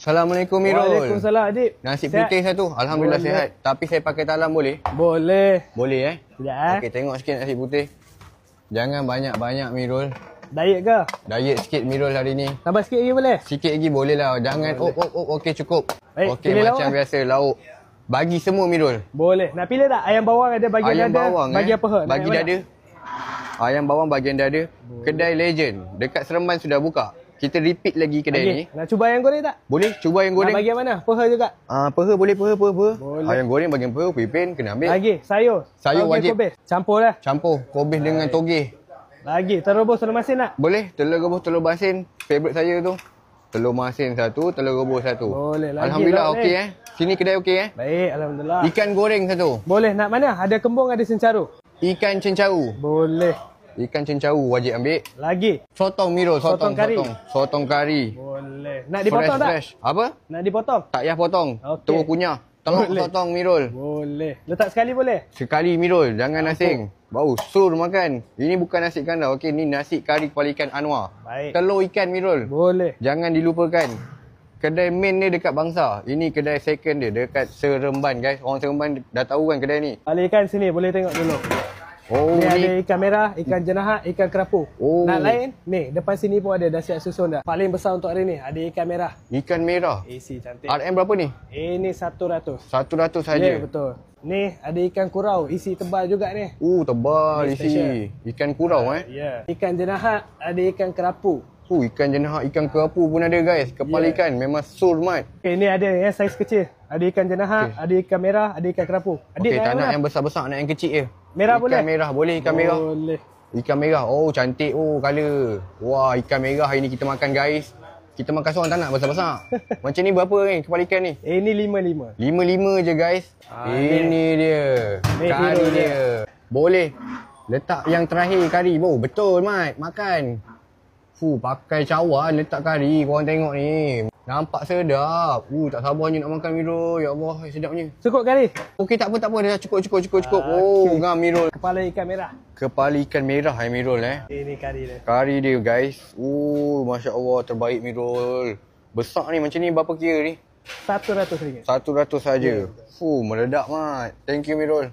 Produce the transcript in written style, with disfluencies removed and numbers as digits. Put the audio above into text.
Assalamualaikum Mirul. Waalaikumsalam adik. Nasi Sihat? putih satu. Alhamdulillah Boleh. sihat. Tapi saya pakai talam boleh? Boleh. Boleh Sekejap Okey, tengok sikit nasi putih. Jangan banyak-banyak Mirul. Diet ke? Diet sikit Mirul hari ni. Tambah sikit lagi boleh? Sikit lagi boleh lah. Jangan okey cukup. Baik, Okey pilih macam lauk, biasa lauk. Bagi semua Mirul. Boleh. Nak pilih tak? Ayam bawang ada bagian Ayam dada. bawang Bagi apa? Nak Bagi yang mana? dada. Ayam bawang bagian dada. Kedai Legend. Dekat Seremban sudah buka. Kita repeat lagi kedai ni. Nak cuba ayam goreng tak? Boleh cuba ayam goreng. Nak bagi yang mana? Peha juga. Peha boleh peha. Boleh. Ayam goreng bagian peha, pipin kena ambil. Lagi sayur. Sayur Tauge wajib. Kobis. Campur lah. Campur kobis dengan toge. Lagi telur rebus telur masin nak? Boleh, telur rebus, telur masin. Favourite saya tu. Telur masin satu, telur rebus satu. Boleh, lagi Alhamdulillah lauk okey ni. Sini kedai okey Baik, alhamdulillah. Ikan goreng satu. Boleh. Nak mana? Ada kembung, ada sencaru. Ikan cencaru. Boleh. Ikan cencaru wajib ambil. Lagi. Sotong Mirul, Sotong kari. Sotong kari. Boleh. Nak dipotong tak? Fresh. Apa? Nak dipotong? Tak payah potong. Okey. Terus kunyah. Tengok Boleh. sotong Mirul. Boleh. Letak sekali boleh? Sekali Mirul, jangan asing. Bau sur makan. Ini bukan nasi kandar. Okey, ni nasi kari kepala ikan Anwar. Baik. Telur ikan Mirul. Boleh. Jangan dilupakan. Kedai main dia dekat Bangsa. Ini kedai second dia dekat Seremban guys. Orang Seremban dah tahu kan kedai ni. Kepala ikan sini boleh tengok dulu. Oh Ni ada ni. ikan merah, ikan jenahat, ikan kerapu. Oh. Nak lain? Ni, depan sini pun ada dah siap susun dah. Paling besar untuk hari ni, ada ikan merah. Ikan merah. Isi cantik. RM berapa ni? Ini 100. 100 saja. Ya, betul. Ni ada ikan kurau, isi tebal juga ni. Tebal Ni isi. special. Ikan kurau Ya. Ikan jenahat, ada ikan kerapu. Ikan jenahat, ikan kerapu pun ada guys. Kepala Ya. ikan memang sur mat. Okay, ni ada yang saiz kecil. Ada ikan jenahat, ada ikan merah, ada ikan kerapu. Okey, tak nak mana? yang besar-besar, nak yang kecil je. Merah ikan boleh? Merah boleh, ikan merah. Boleh. Ikan merah. Oh, cantik color. Wah, ikan merah hari ni kita makan guys. Kita makan seorang tak nak besar-besar. Macam ni berapa ni kepala ikan ni? Ini 55. 5 je guys. Ini dia. Ni Kari hero dia. Boleh. Letak yang terakhir kari. Betul Mat. Makan. Pakai cawan letak kari. Korang tengok ni. Nampak sedap. Tak sabarnya nak makan Mirul. Ya Allah, sedapnya. Cukup kali? Okey, tak apa. Dah cukup. Okey. Ngam Mirul. Kepala ikan merah. Kepala ikan merah Mirul Ini kari dia. Kari dia guys. Masya Allah, terbaik Mirul. Besar ni, macam ni berapa kira ni? RM100. 100 saja. Meledak Mat. Thank you Mirul.